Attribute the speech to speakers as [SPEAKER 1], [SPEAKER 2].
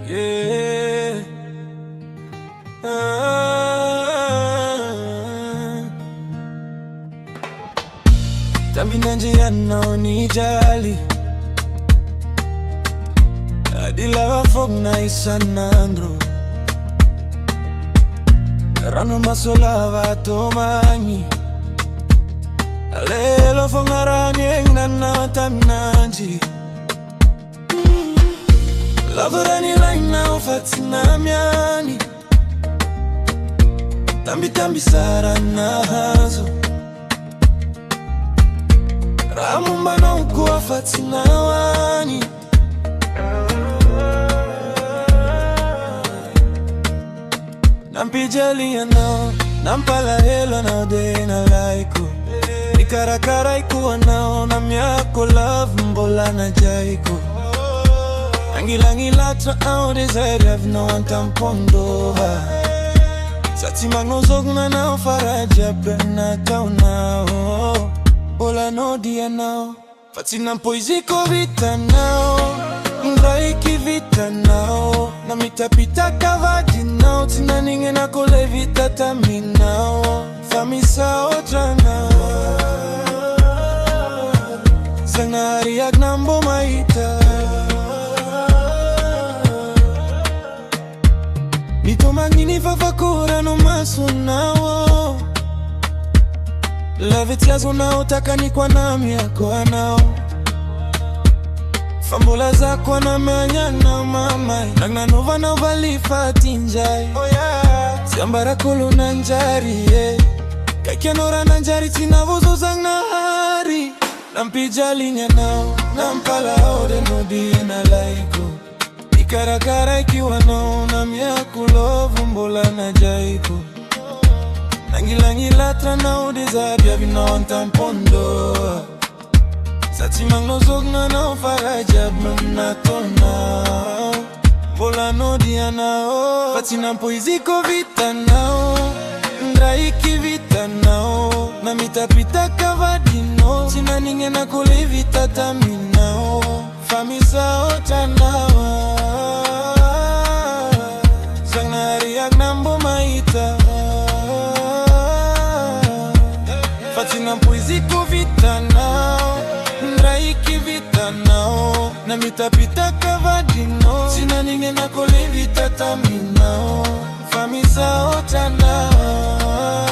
[SPEAKER 1] Yeah. Tambi na njia naonijali Adila wafog na isanandro Rano masola watomanyi Alelo fog na rangeng na natamnanji Lavorani lang na ufati na miani Tambi sara na hazo Ramumba na ukuwa fati na wani Nampijali ya nao Nampala helo na ode na laiko Nikarakara ikuwa nao na miyako love mbola na jaiko Angila tra ao desire have no one tampondo Sati magnozog na nao faraja bena tau nao Bola no dia nao Fati na poiziko vita nao Mraiki vita nao Na mitapita kavaji nao Tina ninge na kole vita tami nao Famisa otra nao Sangari agnambo maita Nito magnini fafakura no maso nao Love it yazo nao takani kwa nami yako anao Fambola za kwa na manya na mamai Nagna nova na vali fatinjai Oh yeah Siambara kulu na njari yeah. Kaikia nora na njari tina vozo zang na hari Nampija linya nao Nampala ode nodi na laiko Ikarakara ikiwa nao na miyaku love mbola na jaiko Nangila tra nao desabia vina tampondo Sati magnozog na nao faraja mna tona Bola no dia nao Fati na poiziko vita nao Ndraiki vita nao Na mitapita kavadi nao Tina ninge na kule vita tami nao Famisa ota nao Zangnari agnambo maita Fati na poiziko vita nao Ndraiki vita nao Na mitapita kavadi nao Tina ninge na kole vita tami nao Famisa ota nao